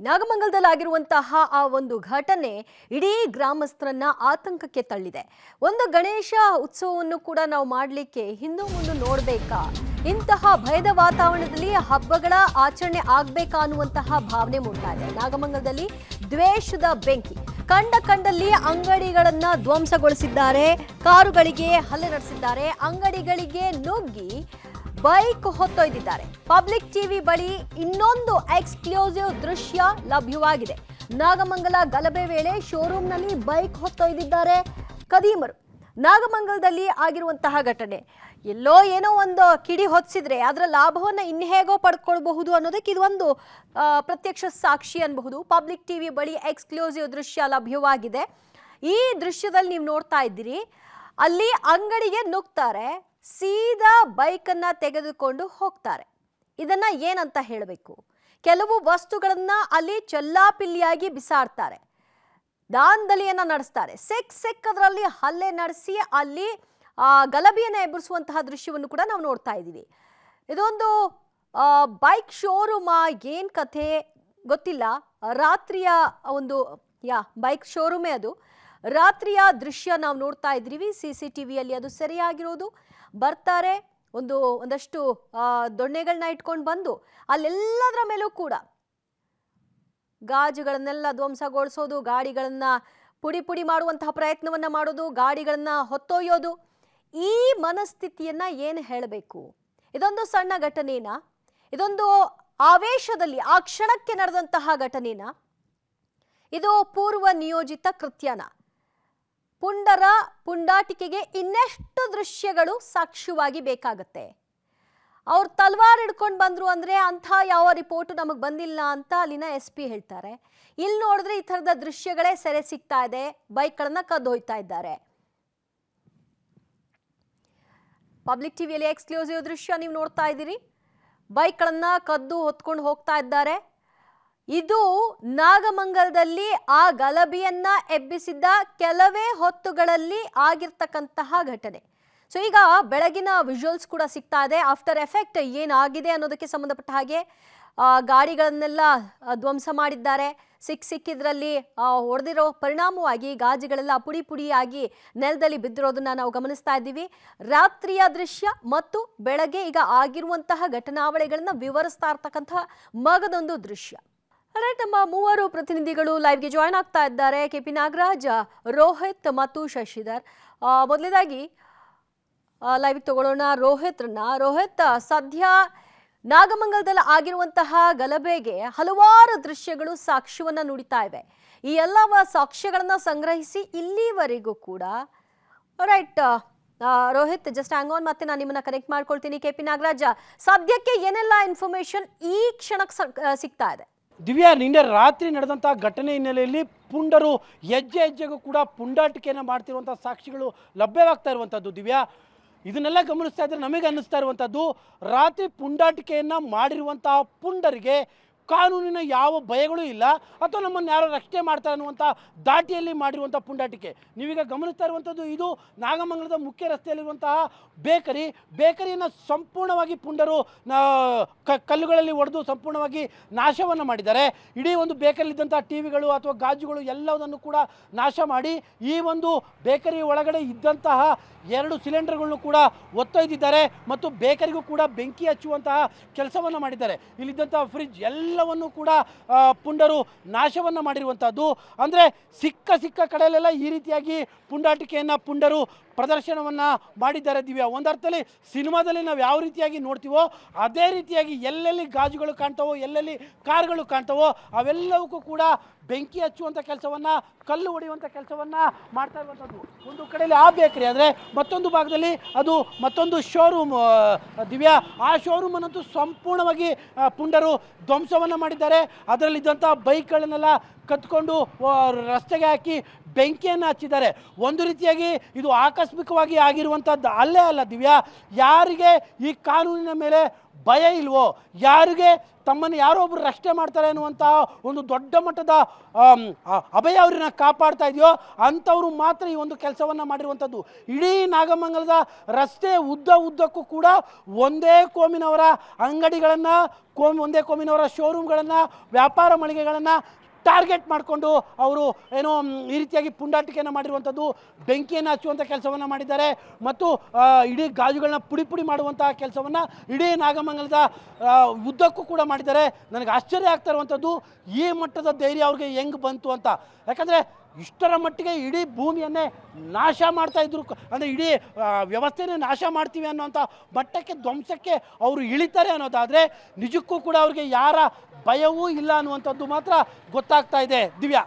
ನಾಗಮಂಗಲದಲ್ಲಿ ಆಗಿರುವಂತಹ ಆ ಒಂದು ಘಟನೆ ಇಡೀ ಗ್ರಾಮಸ್ಥರನ್ನ ಆತಂಕಕ್ಕೆ ತಳ್ಳಿದೆ. ಒಂದು ಗಣೇಶ ಉತ್ಸವವನ್ನು ಕೂಡ ನಾವು ಮಾಡಲಿಕ್ಕೆ ಹಿಂದೆ ಮುಂದೆ ನೋಡಬೇಕಾ, ಇಂತಹ ಭಯದ ವಾತಾವರಣದಲ್ಲಿ ಹಬ್ಬಗಳ ಆಚರಣೆ ಆಗಬೇಕಾ ಅನ್ನುವಂತಹ ಭಾವನೆ ಮೂಡ್ತಾ ಇದೆ. ನಾಗಮಂಗಲದಲ್ಲಿ ದ್ವೇಷದ ಬೆಂಕಿ, ಕಂಡಲ್ಲಿ ಅಂಗಡಿಗಳನ್ನ ಧ್ವಂಸಗೊಳಿಸಿದ್ದಾರೆ, ಕಾರುಗಳಿಗೆ ಹಲ್ಲೆ ನಡೆಸಿದ್ದಾರೆ, ಅಂಗಡಿಗಳಿಗೆ ನುಗ್ಗಿ ಬೈಕ್ ಹೊತ್ತೊಯ್ದಿದ್ದಾರೆ. ಪಬ್ಲಿಕ್ ಟಿವಿ ಬಳಿ ಇನ್ನೊಂದು ಎಕ್ಸ್ಕ್ಲೂಸಿವ್ ದೃಶ್ಯ ಲಭ್ಯವಾಗಿದೆ. ನಾಗಮಂಗಲ ಗಲಭೆ ವೇಳೆ ಶೋರೂಮ್ನಲ್ಲಿ ಬೈಕ್ ಹೊತ್ತೊಯ್ದಿದ್ದಾರೆ ಕದೀಮರು. ನಾಗಮಂಗಲದಲ್ಲಿ ಆಗಿರುವಂತಹ ಘಟನೆ, ಎಲ್ಲೋ ಏನೋ ಒಂದು ಕಿಡಿ ಹೊತ್ತಿಸಿದ್ರೆ ಅದರ ಲಾಭವನ್ನ ಇನ್ನು ಹೇಗೋ ಪಡ್ಕೊಳ್ಬಹುದು ಅನ್ನೋದಕ್ಕೆ ಇದೊಂದು ಪ್ರತ್ಯಕ್ಷ ಸಾಕ್ಷಿ ಅನ್ಬಹುದು. ಪಬ್ಲಿಕ್ ಟಿವಿ ಬಳಿ ಎಕ್ಸ್ಕ್ಲೂಸಿವ್ ದೃಶ್ಯ ಲಭ್ಯವಾಗಿದೆ. ಈ ದೃಶ್ಯದಲ್ಲಿ ನೀವು ನೋಡ್ತಾ ಇದ್ದೀರಿ, ಅಲ್ಲಿ ಅಂಗಡಿಗೆ ನುಗ್ತಾರೆ, ಸೀದಾ ಬೈಕನ್ನ ತೆಗೆದುಕೊಂಡು ಹೋಗ್ತಾರೆ. ಇದನ್ನ ಏನಂತ ಹೇಳಬೇಕು? ಕೆಲವು ವಸ್ತುಗಳನ್ನ ಅಲ್ಲಿ ಚಲ್ಲಾಪಿಲ್ಲಿಯಾಗಿ ಬಿಸಾಡ್ತಾರೆ, ದಾಂಧಲಿಯನ್ನ ನಡೆಸ್ತಾರೆ, ಸಿಕ್ಕದ್ರಲ್ಲಿ ಹಲ್ಲೆ ನಡೆಸಿ ಅಲ್ಲಿ ಗಲಭೆಯನ್ನ ಎಬ್ಬರಿಸುವಂತಹ ದೃಶ್ಯವನ್ನು ಕೂಡ ನಾವು ನೋಡ್ತಾ ಇದ್ದೀವಿ. ಇದೊಂದು ಬೈಕ್ ಶೋರೂಮ್, ಏನ್ ಕಥೆ ಗೊತ್ತಿಲ್ಲ. ರಾತ್ರಿಯ ಒಂದು ಬೈಕ್ ಶೋರೂಮೇ ಅದು. ರಾತ್ರಿಯ ದೃಶ್ಯ ನಾವು ನೋಡ್ತಾ ಇದ್ದೀವಿ, CCTV ಅಲ್ಲಿ ಅದು ಸೆರೆಯಾಗಿರೋದು. ಬರ್ತಾರೆ, ಒಂದಷ್ಟು ದೊಣ್ಣೆಗಳನ್ನ ಇಟ್ಕೊಂಡು ಬಂದು ಅಲ್ಲೆಲ್ಲದರ ಮೇಲೂ ಕೂಡ ಗಾಜುಗಳನ್ನೆಲ್ಲ ಧ್ವಂಸಗೊಳಿಸೋದು, ಗಾಡಿಗಳನ್ನ ಪುಡಿ ಮಾಡುವಂತಹ ಪ್ರಯತ್ನವನ್ನ ಮಾಡೋದು, ಗಾಡಿಗಳನ್ನ ಹೊತ್ತೊಯ್ಯೋದು. ಈ ಮನಸ್ಥಿತಿಯನ್ನ ಏನು ಹೇಳಬೇಕು? ಇದೊಂದು ಸಣ್ಣ ಘಟನೆನಾ? ಇದೊಂದು ಆವೇಶದಲ್ಲಿ ಆ ಕ್ಷಣಕ್ಕೆ ನಡೆದಂತಹ ಘಟನೆನಾ? ಇದು ಪೂರ್ವ ನಿಯೋಜಿತ ಕೃತ್ಯನ? ಪುಂಡಾಟಿಕೆಗೆ ಇನ್ನೆಷ್ಟು ದೃಶ್ಯಗಳು ಸಾಕ್ಷ್ಯವಾಗಿ ಬೇಕಾಗತ್ತೆ? ಅವ್ರು ತಲ್ವಾರ್ ಹಿಡ್ಕೊಂಡು ಬಂದ್ರು ಅಂದ್ರೆ ಅಂಥ ಯಾವ ರಿಪೋರ್ಟ್ ನಮಗೆ ಬಂದಿಲ್ಲ ಅಂತ ಅಲ್ಲಿನ SP ಹೇಳ್ತಾರೆ. ಇಲ್ಲಿ ನೋಡಿದ್ರೆ ಈ ಥರದ ದೃಶ್ಯಗಳೇ ಸೆರೆ ಸಿಗ್ತಾ ಇದೆ. ಬೈಕ್ಗಳನ್ನ ಕದ್ದೊಯ್ತಾ ಇದ್ದಾರೆ. ಪಬ್ಲಿಕ್ ಟಿವಿಯಲ್ಲಿ ಎಕ್ಸ್ಕ್ಲೂಸಿವ್ ದೃಶ್ಯ ನೀವು ನೋಡ್ತಾ ಇದ್ದೀರಿ. ಬೈಕ್ಗಳನ್ನ ಕದ್ದು ಹೊತ್ಕೊಂಡು ಹೋಗ್ತಾ ಇದ್ದಾರೆ. ಇದು ನಾಗಮಂಗಲದಲ್ಲಿ ಆ ಗಲಭೆಯನ್ನ ಎಬ್ಬಿಸಿದ್ದ ಕೆಲವೇ ಹೊತ್ತುಗಳಲ್ಲಿ ಆಗಿರ್ತಕ್ಕಂತಹ ಘಟನೆ. ಸೊ ಈಗ ಬೆಳಗಿನ ವಿಜುವಲ್ಸ್ ಕೂಡ ಸಿಗ್ತಾ ಇದೆ. ಆಫ್ಟರ್ ಎಫೆಕ್ಟ್ ಏನಾಗಿದೆ ಅನ್ನೋದಕ್ಕೆ ಸಂಬಂಧಪಟ್ಟ ಹಾಗೆ ಗಾಡಿಗಳನ್ನೆಲ್ಲ ಧ್ವಂಸ ಮಾಡಿದ್ದಾರೆ. ಸಿಕ್ಕಿದ್ರಲ್ಲಿ ಹೊಡೆದಿರೋ ಪರಿಣಾಮವಾಗಿ ಗಾಜುಗಳೆಲ್ಲ ಪುಡಿಯಾಗಿ ನೆಲದಲ್ಲಿ ಬಿದ್ದಿರೋದನ್ನ ನಾವು ಗಮನಿಸ್ತಾ ಇದ್ದೀವಿ. ರಾತ್ರಿಯ ದೃಶ್ಯ ಮತ್ತು ಬೆಳಗ್ಗೆ ಈಗ ಆಗಿರುವಂತಹ ಘಟನಾವಳಿಗಳನ್ನ ವಿವರಿಸ್ತಾ ಇರ್ತಕ್ಕಂತಹ ಮಗದೊಂದು ದೃಶ್ಯ. ರೈಟ್, ನಮ್ಮ ಮೂವರು ಪ್ರತಿನಿಧಿಗಳು ಲೈವ್ಗೆ ಜಾಯ್ನ್ ಆಗ್ತಾ ಇದ್ದಾರೆ. KP ನಾಗರಾಜ್, ರೋಹಿತ್ ಮತ್ತು ಶಶಿಧರ್. ಮೊದಲನೇದಾಗಿ ಲೈವ್ ತಗೊಳ್ಳೋಣ ರೋಹಿತ್, ಸದ್ಯ ನಾಗಮಂಗಲದಲ್ಲಿ ಆಗಿರುವಂತಹ ಗಲಭೆಗೆ ಹಲವಾರು ದೃಶ್ಯಗಳು ಸಾಕ್ಷ್ಯವನ್ನ ನುಡಿತಾ ಇವೆ. ಈ ಎಲ್ಲ ಸಾಕ್ಷ್ಯಗಳನ್ನ ಸಂಗ್ರಹಿಸಿ ಇಲ್ಲಿವರೆಗೂ ಕೂಡ right Rohit, just hang on, ಮತ್ತೆ ನಾನು ನಿಮ್ಮನ್ನ ಕನೆಕ್ಟ್ ಮಾಡ್ಕೊಳ್ತೀನಿ. KP ನಾಗರಾಜ್, ಸದ್ಯಕ್ಕೆ ಏನೆಲ್ಲ ಇನ್ಫಾರ್ಮೇಶನ್ ಈ ಕ್ಷಣಕ್ಕೆ ಸಿಗ್ತಾ ಇದೆ? ದಿವ್ಯಾ, ನಿನ್ನೆ ರಾತ್ರಿ ನಡೆದಂಥ ಘಟನೆ ಹಿನ್ನೆಲೆಯಲ್ಲಿ ಪುಂಡರು ಹೆಜ್ಜೆಗೂ ಕೂಡ ಪುಂಡಾಟಿಕೆಯನ್ನು ಮಾಡ್ತಿರುವಂಥ ಸಾಕ್ಷಿಗಳು ಲಭ್ಯವಾಗ್ತಾ ಇರುವಂಥದ್ದು. ದಿವ್ಯಾ, ಇದನ್ನೆಲ್ಲ ಗಮನಿಸ್ತಾ ಇದ್ರೆ ನಮಗೆ ಅನ್ನಿಸ್ತಾ ಇರುವಂಥದ್ದು, ರಾತ್ರಿ ಪುಂಡಾಟಿಕೆಯನ್ನು ಮಾಡಿರುವಂತಹ ಪುಂಡರಿಗೆ ಕಾನೂನಿನ ಯಾವ ಭಯಗಳು ಇಲ್ಲ, ಅಥವಾ ನಮ್ಮನ್ನು ಯಾರೋ ರಕ್ಷಣೆ ಮಾಡ್ತಾರೆ ಅನ್ನುವಂಥ ದಾಟಿಯಲ್ಲಿ ಮಾಡಿರುವಂಥ ಪುಂಡಾಟಿಕೆ. ನೀವೀಗ ಗಮನಿಸ್ತಾ ಇರುವಂಥದ್ದು ಇದು ನಾಗಮಂಗಲದ ಮುಖ್ಯ ರಸ್ತೆಯಲ್ಲಿರುವಂತಹ ಬೇಕರಿಯನ್ನು ಸಂಪೂರ್ಣವಾಗಿ ಪುಂಡರು ಕಲ್ಲುಗಳಲ್ಲಿ ಹೊಡೆದು ಸಂಪೂರ್ಣವಾಗಿ ನಾಶವನ್ನು ಮಾಡಿದ್ದಾರೆ. ಇಡೀ ಒಂದು ಬೇಕರಿಲಿದ್ದಂಥ ಟಿವಿಗಳು ಅಥವಾ ಗಾಜುಗಳು ಎಲ್ಲದನ್ನು ಕೂಡ ನಾಶ ಮಾಡಿ ಈ ಒಂದು ಬೇಕರಿ ಒಳಗಡೆ ಇದ್ದಂತಹ 2 ಸಿಲಿಂಡರ್ಗಳನ್ನು ಕೂಡ ಒತ್ತೊಯ್ದಿದ್ದಾರೆ ಮತ್ತು ಬೇಕರಿಗೂ ಕೂಡ ಬೆಂಕಿ ಹಚ್ಚುವಂತಹ ಕೆಲಸವನ್ನು ಮಾಡಿದ್ದಾರೆ. ಇಲ್ಲಿದ್ದಂಥ ಫ್ರಿಡ್ಜ್ ಎಲ್ಲವನ್ನು ಕೂಡ ಪುಂಡರು ನಾಶವನ್ನು ಮಾಡಿರುವಂಥದ್ದು. ಅಂದರೆ ಸಿಕ್ಕ ಕಡೆಯಲ್ಲೆಲ್ಲ ಈ ರೀತಿಯಾಗಿ ಪುಂಡಾಟಿಕೆಯನ್ನು ಪುಂಡರು ಪ್ರದರ್ಶನವನ್ನು ಮಾಡಿದ್ದಾರೆ. ದಿವ್ಯಾ, ಒಂದರ್ಥದಲ್ಲಿ ಸಿನಿಮಾದಲ್ಲಿ ನಾವು ಯಾವ ರೀತಿಯಾಗಿ ನೋಡ್ತೀವೋ ಅದೇ ರೀತಿಯಾಗಿ ಎಲ್ಲೆಲ್ಲಿ ಗಾಜುಗಳು ಕಾಣ್ತಾವೋ, ಎಲ್ಲೆಲ್ಲಿ ಕಾರ್ಗಳು ಕಾಣ್ತಾವೋ ಅವೆಲ್ಲವಕ್ಕೂ ಕೂಡ ಬೆಂಕಿ ಹಚ್ಚುವಂಥ ಕೆಲಸವನ್ನು, ಕಲ್ಲು ಹೊಡೆಯುವಂಥ ಕೆಲಸವನ್ನು ಮಾಡ್ತಾ ಇರುವಂಥದ್ದು. ಒಂದು ಕಡೆಯಲ್ಲಿ ಆ ಬೇಕರಿ ಆದರೆ ಮತ್ತೊಂದು ಭಾಗದಲ್ಲಿ ಅದು ಮತ್ತೊಂದು ಶೋರೂಮ್. ದಿವ್ಯಾ, ಆ ಶೋರೂಮನ್ನಂತೂ ಸಂಪೂರ್ಣವಾಗಿ ಪುಂಡರು ಧ್ವಂಸವನ್ನು ಮಾಡಿದ್ದಾರೆ. ಅದರಲ್ಲಿದ್ದಂಥ ಬೈಕ್ಗಳನ್ನೆಲ್ಲ ಕತ್ಕೊಂಡು ರಸ್ತೆಗೆ ಹಾಕಿ ಬೆಂಕಿಯನ್ನು ಹಚ್ಚಿದ್ದಾರೆ. ಒಂದು ರೀತಿಯಾಗಿ ಇದು ಆಕಸ್ಮಿಕವಾಗಿ ಆಗಿರುವಂಥದ್ದು ಅಲ್ಲೇ ಅಲ್ಲ ದಿವ್ಯಾ, ಯಾರಿಗೆ ಈ ಕಾನೂನಿನ ಮೇಲೆ ಭಯ ಇಲ್ವೋ, ಯಾರಿಗೆ ತಮ್ಮನ್ನು ಯಾರೋ ಒಬ್ರು ರಕ್ಷಣೆ ಮಾಡ್ತಾರೆ ಅನ್ನುವಂತಹ ಒಂದು ದೊಡ್ಡ ಮಟ್ಟದ ಅಭಯ ಅವ್ರನ್ನ ಕಾಪಾಡ್ತಾ ಇದೆಯೋ ಅಂಥವ್ರು ಮಾತ್ರ ಈ ಒಂದು ಕೆಲಸವನ್ನು ಮಾಡಿರುವಂಥದ್ದು. ಇಡೀ ನಾಗಮಂಗಲದ ರಸ್ತೆ ಉದ್ದಕ್ಕೂ ಕೂಡ ಒಂದೇ ಕೋಮಿನವರ ಅಂಗಡಿಗಳನ್ನು, ಒಂದೇ ಕೋಮಿನವರ ಶೋರೂಮ್ಗಳನ್ನು, ವ್ಯಾಪಾರ ಮಳಿಗೆಗಳನ್ನು ಟಾರ್ಗೆಟ್ ಮಾಡಿಕೊಂಡು ಅವರು ಏನೋ ಈ ರೀತಿಯಾಗಿ ಪುಂಡಾಟಿಕೆಯನ್ನು ಮಾಡಿರುವಂಥದ್ದು, ಬೆಂಕಿಯನ್ನು ಹಚ್ಚುವಂಥ ಕೆಲಸವನ್ನು ಮಾಡಿದ್ದಾರೆ ಮತ್ತು ಇಡೀ ಗಾಜುಗಳನ್ನ ಪುಡಿ ಮಾಡುವಂತಹ ಕೆಲಸವನ್ನು ಇಡೀ ನಾಗಮಂಗಲದ ಉದ್ದಕ್ಕೂ ಕೂಡ ಮಾಡಿದ್ದಾರೆ. ನನಗೆ ಆಶ್ಚರ್ಯ ಆಗ್ತಾ ಇರುವಂಥದ್ದು ಈ ಮಟ್ಟದ ಧೈರ್ಯ ಅವ್ರಿಗೆ ಹೆಂಗೆ ಬಂತು ಅಂತ. ಯಾಕಂದರೆ ಇಷ್ಟರ ಮಟ್ಟಿಗೆ ಇಡೀ ಭೂಮಿಯನ್ನೇ ನಾಶ ಮಾಡ್ತಾ ಇದ್ರು, ಅಂದರೆ ಇಡೀ ವ್ಯವಸ್ಥೆನೇ ನಾಶ ಮಾಡ್ತೀವಿ ಅನ್ನೋಂಥ ಮಟ್ಟಕ್ಕೆ ಧ್ವಂಸಕ್ಕೆ ಅವರು ಇಳಿತಾರೆ ಅನ್ನೋದಾದರೆ ನಿಜಕ್ಕೂ ಕೂಡ ಅವ್ರಿಗೆ ಯಾರ ಭಯವೂ ಇಲ್ಲ ಅನ್ನುವಂಥದ್ದು ಮಾತ್ರ ಗೊತ್ತಾಗ್ತಾ ಇದೆ. ದಿವ್ಯಾ,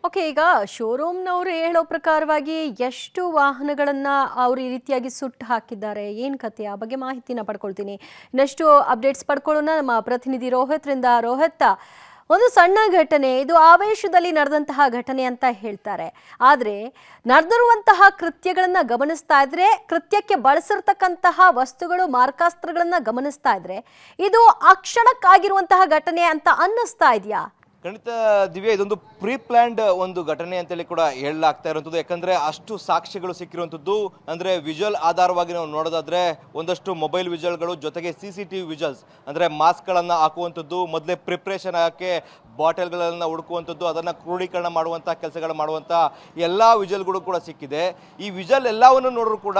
ಓಕೆ, ಈಗ ಶೋರೂಮ್ನವರು ಹೇಳೋ ಪ್ರಕಾರವಾಗಿ ಎಷ್ಟು ವಾಹನಗಳನ್ನು ಅವರು ಈ ರೀತಿಯಾಗಿ ಸುಟ್ಟು ಹಾಕಿದ್ದಾರೆ, ಏನು ಕತೆ, ಆ ಬಗ್ಗೆ ಮಾಹಿತಿನ ಪಡ್ಕೊಳ್ತೀನಿ. ಇನ್ನಷ್ಟು ಅಪ್ಡೇಟ್ಸ್ ಪಡ್ಕೊಳ್ಳೋಣ ನಮ್ಮ ಪ್ರತಿನಿಧಿ ರೋಹಿತ್ರಿಂದ. ರೋಹಿತ್, ಒಂದು ಸಣ್ಣ ಘಟನೆ, ಇದು ಆವೇಶದಲ್ಲಿ ನಡೆದಂತಹ ಘಟನೆ ಅಂತ ಹೇಳ್ತಾರೆ. ಆದರೆ ನಡೆದಿರುವಂತಹ ಕೃತ್ಯಗಳನ್ನು ಗಮನಿಸ್ತಾ ಇದ್ರೆ, ಕೃತ್ಯಕ್ಕೆ ಬಳಸಿರ್ತಕ್ಕಂತಹ ವಸ್ತುಗಳು, ಮಾರಕಾಸ್ತ್ರಗಳನ್ನು ಗಮನಿಸ್ತಾ ಇದ್ರೆ ಇದು ಅಕ್ಷಣಕ್ಕಾಗಿರುವಂತಹ ಘಟನೆ ಅಂತ ಅನ್ನಿಸ್ತಾ ಇದೆಯಾ? ಖಂಡಿತ ದಿವ್ಯಾ, ಇದೊಂದು ಪ್ರೀ ಪ್ಲ್ಯಾಂಡ್ ಒಂದು ಘಟನೆ ಅಂತೇಳಿ ಕೂಡ ಹೇಳಲಾಗ್ತಾ ಇರುವಂಥದ್ದು. ಯಾಕಂದರೆ ಅಷ್ಟು ಸಾಕ್ಷ್ಯಗಳು ಸಿಕ್ಕಿರುವಂಥದ್ದು. ಅಂದರೆ ವಿಜುವಲ್ ಆಧಾರವಾಗಿ ನಾವು ನೋಡೋದಾದರೆ ಒಂದಷ್ಟು ಮೊಬೈಲ್ ವಿಜುವಲ್ಗಳು, ಜೊತೆಗೆ CCTV ವಿಜುವಲ್ಸ್, ಅಂದರೆ ಮಾಸ್ಕ್ಗಳನ್ನು ಹಾಕುವಂಥದ್ದು, ಮೊದಲೇ ಪ್ರಿಪ್ರೇಷನ್ ಹಾಕಿ ಬಾಟಲ್ಗಳನ್ನು ಹುಡುಕುವಂಥದ್ದು, ಅದನ್ನು ಕ್ರೋಢೀಕರಣ ಮಾಡುವಂಥ ಕೆಲಸಗಳು ಮಾಡುವಂಥ ಎಲ್ಲ ವಿಜುವಲ್ಗಳು ಕೂಡ ಸಿಕ್ಕಿದೆ. ಈ ವಿಜುವಲ್ ಎಲ್ಲವನ್ನು ನೋಡಿದ್ರು ಕೂಡ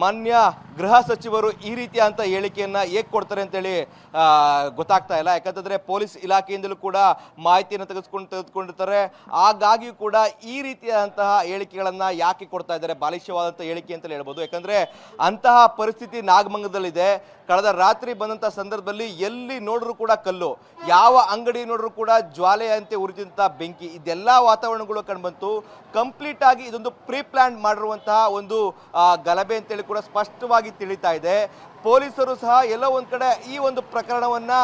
ಮಾನ್ಯ ಗೃಹ ಸಚಿವರು ಈ ರೀತಿಯಾದಂಥ ಹೇಳಿಕೆಯನ್ನು ಹೇಗೆ ಕೊಡ್ತಾರೆ ಅಂತೇಳಿ ಗೊತ್ತಾಗ್ತಾ ಇಲ್ಲ. ಯಾಕಂತಂದರೆ ಪೊಲೀಸ್ ಇಲಾಖೆಯಿಂದಲೂ ಕೂಡ ಮಾಹಿತಿಯನ್ನು ತೆಗೆದುಕೊಂಡಿರ್ತಾರೆ. ಹಾಗಾಗಿಯೂ ಕೂಡ ಈ ರೀತಿಯಾದಂತಹ ಹೇಳಿಕೆಗಳನ್ನು ಯಾಕೆ ಕೊಡ್ತಾ ಇದ್ದಾರೆ, ಬಾಲಿಷ್ಯವಾದಂಥ ಹೇಳಿಕೆ ಅಂತಲೇ ಹೇಳ್ಬೋದು. ಯಾಕಂದರೆ ಅಂತಹ ಪರಿಸ್ಥಿತಿ ನಾಗಮಂಗಲದಲ್ಲಿದೆ. ಕಳೆದ ರಾತ್ರಿ ಬಂದಂಥ ಸಂದರ್ಭದಲ್ಲಿ ಎಲ್ಲಿ ನೋಡ್ರೂ ಕೂಡ ಕಲ್ಲು, ಯಾವ ಅಂಗಡಿ ನೋಡ್ರೂ ಕೂಡ ಜ್ವಾಲೆಯಂತೆ ಉರಿದಂಥ ಬೆಂಕಿ, ಇದೆಲ್ಲ ವಾತಾವರಣಗಳು ಕಂಡುಬಂತು. ಕಂಪ್ಲೀಟ್ ಆಗಿ ಇದೊಂದು ಪ್ರೀ ಪ್ಲಾನ್ ಮಾಡಿರುವಂತಹ ಒಂದು ಗಲಭೆ ಅಂತೇಳಿ ಕೂಡ ಸ್ಪಷ್ಟವಾಗಿ ತಿಳಿತಾ ಇದೆ. ಪೊಲೀಸರು ಸಹ ಎಲ್ಲೋ ಒಂದು ಕಡೆ ಈ ಒಂದು ಪ್ರಕರಣವನ್ನು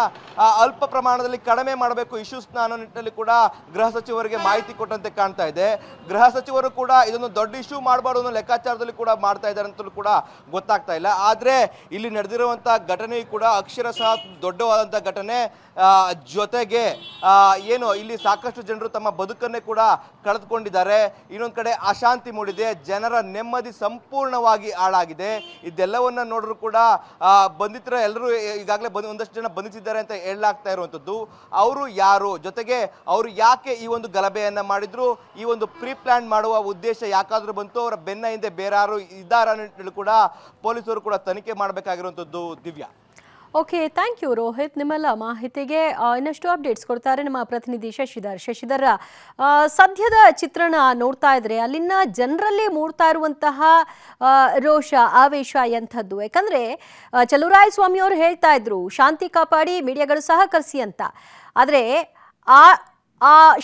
ಅಲ್ಪ ಪ್ರಮಾಣದಲ್ಲಿ ಕಡಿಮೆ ಮಾಡಬೇಕು ಇಶ್ಯೂಸ್ನ ಅನ್ನೋ ನಿಟ್ಟಿನಲ್ಲಿ ಕೂಡ ಗೃಹ ಸಚಿವರಿಗೆ ಮಾಹಿತಿ ಕೊಟ್ಟಂತೆ ಕಾಣ್ತಾ ಇದೆ. ಗೃಹ ಸಚಿವರು ಕೂಡ ಇದೊಂದು ದೊಡ್ಡ ಇಶ್ಯೂ ಮಾಡಬಾರ್ದು ಅನ್ನೋ ಲೆಕ್ಕಾಚಾರದಲ್ಲಿ ಕೂಡ ಮಾಡ್ತಾ ಇದ್ದಾರೆ ಅಂತಲೂ ಕೂಡ ಗೊತ್ತಾಗ್ತಾ ಇಲ್ಲ. ಆದರೆ ಇಲ್ಲಿ ನಡೆದಿರುವಂಥ ಘಟನೆಯು ಕೂಡ ಅಕ್ಷರಶಃ ದೊಡ್ಡವಾದಂಥ ಘಟನೆ. ಜೊತೆಗೆ ಏನು ಇಲ್ಲಿ ಸಾಕಷ್ಟು ಜನರು ತಮ್ಮ ಬದುಕನ್ನೇ ಕೂಡ ಕಳೆದುಕೊಂಡಿದ್ದಾರೆ. ಇನ್ನೊಂದು ಕಡೆ ಅಶಾಂತಿ ಮೂಡಿದೆ, ಜನರ ನೆಮ್ಮದಿ ಸಂಪೂರ್ಣವಾಗಿ ಹಾಳಾಗಿದೆ. ಇದೆಲ್ಲವನ್ನ ನೋಡಿದ್ರು ಕೂಡ ಬಂಧಿತರ ಎಲ್ಲರೂ ಈಗಾಗಲೇ ಒಂದಷ್ಟು ಜನ ಬಂಧಿಸಿದ್ದಾರೆ ಅಂತ ಹೇಳಲಾಗ್ತಾ ಇರುವಂಥದ್ದು. ಅವರು ಯಾರು, ಜೊತೆಗೆ ಅವರು ಯಾಕೆ ಈ ಒಂದು ಗಲಭೆಯನ್ನ ಮಾಡಿದ್ರು, ಈ ಒಂದು ಪ್ರೀ ಪ್ಲಾನ್ ಮಾಡುವ ಉದ್ದೇಶ ಯಾಕಾದ್ರೂ ಬಂತು, ಅವರ ಬೆನ್ನ ಹಿಂದೆ ಬೇರೆ ಯಾರು ಇದ್ದಾರ ಅಂತ ಕೂಡ ಪೊಲೀಸರು ಕೂಡ ತನಿಖೆ ಮಾಡಬೇಕಾಗಿರುವಂಥದ್ದು. Divya, okay, thank you Rohit, ನಿಮ್ಮೆಲ್ಲ ಮಾಹಿತಿಗೆ. ಇನ್ನಷ್ಟು ಅಪ್ಡೇಟ್ಸ್ ಕೊಡ್ತಾರೆ ನಮ್ಮ ಪ್ರತಿನಿಧಿ ಶಶಿಧರ್. ಸದ್ಯದ ಚಿತ್ರಣ ನೋಡ್ತಾ ಇದ್ರೆ ಅಲ್ಲಿನ ಜನರಲ್ಲಿ ಮೂಡ್ತಾ ಇರುವಂತಹ ರೋಷ, ಆವೇಶ ಎಂಥದ್ದು? ಯಾಕಂದ್ರೆ ಚಲುವರಾಯಸ್ವಾಮಿ ಅವರು ಹೇಳ್ತಾ ಇದ್ರು ಶಾಂತಿ ಕಾಪಾಡಿ, ಮೀಡಿಯಾಗಳು ಸಹಕರಿಸಿ ಅಂತ. ಆದರೆ ಆ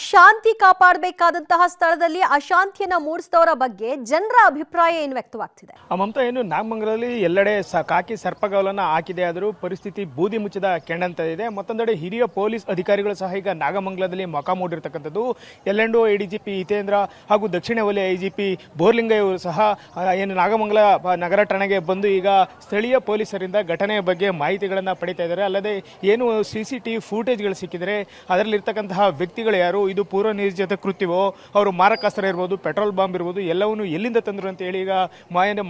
ಶಾಂತಿ ಕಾಪಾಡಬೇಕಾದಂತಹ ಸ್ಥಳದಲ್ಲಿ ಅಶಾಂತಿಯನ್ನ ಮೂಡಿಸಿದವರ ಬಗ್ಗೆ ಜನರ ಅಭಿಪ್ರಾಯ ಏನು ವ್ಯಕ್ತವಾಗ್ತಿದೆ? ಮಮತಾ, ಏನು ನಾಗಮಂಗಲದಲ್ಲಿ ಎಲ್ಲೆಡೆ ಕಾಕಿ ಸರ್ಪಗಾವಲನ್ನು ಹಾಕಿದೆ, ಆದರೂ ಪರಿಸ್ಥಿತಿ ಬೂದಿ ಮುಚ್ಚಿದ ಕೆಂಡಂತ ಇದೆ. ಮತ್ತೊಂದೆಡೆ ಹಿರಿಯ ಪೊಲೀಸ್ ಅಧಿಕಾರಿಗಳು ಸಹ ಈಗ ನಾಗಮಂಗಲದಲ್ಲಿ ಮೊಕ್ಕಾಮೂಡಿರ್ತಕ್ಕಂಥದ್ದು. LNO ADGP ಹಿತೇಂದ್ರ ಹಾಗೂ ದಕ್ಷಿಣ ವಲಯ IGP ಬೋರ್ಲಿಂಗಯ್ಯ ಅವರು ಸಹ ಏನು ನಾಗಮಂಗಲ ನಗರ ಠಾಣೆಗೆ ಬಂದು ಈಗ ಸ್ಥಳೀಯ ಪೊಲೀಸರಿಂದ ಘಟನೆಯ ಬಗ್ಗೆ ಮಾಹಿತಿಗಳನ್ನು ಪಡಿತಾ ಇದ್ದಾರೆ. ಅಲ್ಲದೆ ಏನು CCTV ಫೂಟೇಜ್ಗಳು ಸಿಕ್ಕಿದರೆ ಅದರಲ್ಲಿರ್ತಕ್ಕಂತಹ ವ್ಯಕ್ತಿಗಳು ಯಾರು, ಇದು ಪೂರ್ವ ನಿಯೋಜಿತ ಕೃತ್ಯವೋ, ಅವರು ಮಾರಕಾಸ್ತ್ರ ಇರ್ಬೋದು, ಪೆಟ್ರೋಲ್ ಬಾಂಬ್ ಇರ್ಬೋದು, ಎಲ್ಲವನ್ನು ಎಲ್ಲಿಂದ ತಂದರು ಅಂತ ಹೇಳಿ ಈಗ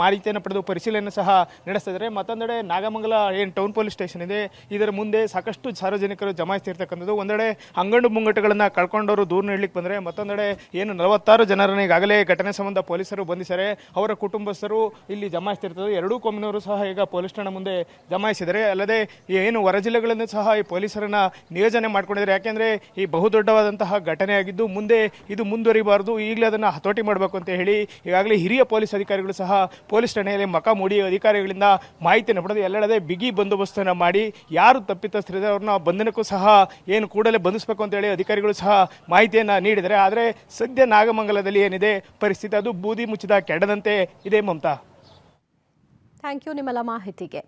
ಮಾಹಿತಿಯನ್ನು ಪಡೆದು ಪರಿಶೀಲನೆ ಸಹ ನಡೆಸ್ತಾ ಇದ್ದಾರೆ. ಮತ್ತೊಂದೆಡೆ ನಾಗಮಂಗಲ ಏನು ಟೌನ್ ಪೊಲೀಸ್ ಸ್ಟೇಷನ್ ಇದೆ, ಇದರ ಮುಂದೆ ಸಾಕಷ್ಟು ಸಾರ್ವಜನಿಕರು ಜಮಾಯಿಸ್ತಿರ್ತಕ್ಕಂಥದ್ದು. ಒಂದೆಡೆ ಅಂಗಡಿ ಮುಂಗಟ್ಟುಗಳನ್ನು ಕಳ್ಕೊಂಡವರು ದೂರ ನೀಡಲಿಕ್ಕೆ ಬಂದರೆ, ಮತ್ತೊಂದೆಡೆ ಏನು 46 ಜನರನ್ನು ಈಗಾಗಲೇ ಘಟನೆ ಸಂಬಂಧ ಪೊಲೀಸರು ಬಂಧಿಸಿದ್ದಾರೆ. ಅವರ ಕುಟುಂಬಸ್ಥರು ಇಲ್ಲಿ ಜಮಾಯಿಸ್ತಿರ್ತದೆ. ಎರಡೂ ಕೋಮಿನವರು ಸಹ ಈಗ ಪೊಲೀಸ್ ಠಾಣೆ ಮುಂದೆ ಜಮಾಯಿಸಿದ್ದಾರೆ. ಅಲ್ಲದೆ ಏನು ಹೊರ ಜಿಲ್ಲೆಗಳನ್ನು ಸಹ ಈ ಪೊಲೀಸರನ್ನ ನಿಯೋಜನೆ ಮಾಡ್ಕೊಂಡಿದ್ದಾರೆ. ಯಾಕೆಂದರೆ ಈ ಬಹುದೊಡ್ಡವಾದಂತಹ ಘಟನೆ ಆಗಿದ್ದು ಮುಂದೆ ಇದು ಮುಂದುವರಿಬಾರದು, ಈಗಲೇ ಅದನ್ನು ಹತೋಟಿ ಮಾಡಬೇಕು ಅಂತ ಹೇಳಿ ಈಗಾಗಲೇ ಹಿರಿಯ ಪೊಲೀಸ್ ಅಧಿಕಾರಿಗಳು ಸಹ ಪೊಲೀಸ್ ಠಾಣೆಯಲ್ಲಿ ಮೊಕ್ಕಾಮೂಡಿ ಅಧಿಕಾರಿಗಳಿಂದ ಮಾಹಿತಿಯನ್ನು ಪಡೆದು ಎಲ್ಲೆಡೆ ಬಿಗಿ ಬಂದೋಬಸ್ತನ್ನು ಮಾಡಿ ಯಾರು ತಪ್ಪಿತಸ್ಥರಿದೆ ಅವ್ರನ್ನ ಬಂಧನಕ್ಕೂ ಸಹ ಏನು ಕೂಡಲೇ ಬಂಧಿಸಬೇಕು ಅಂತ ಹೇಳಿ ಅಧಿಕಾರಿಗಳು ಸಹ ಮಾಹಿತಿಯನ್ನು ನೀಡಿದ್ದಾರೆ. ಆದರೆ ಸದ್ಯ ನಾಗಮಂಗಲದಲ್ಲಿ ಏನಿದೆ ಪರಿಸ್ಥಿತಿ, ಅದು ಬೂದಿ ಮುಚ್ಚಿದ ಕೆಡದಂತೆ ಇದೆ. ಮಮತಾ, ಥ್ಯಾಂಕ್ ಯು ನಿಮ್ಮೆಲ್ಲ ಮಾಹಿತಿಗೆ.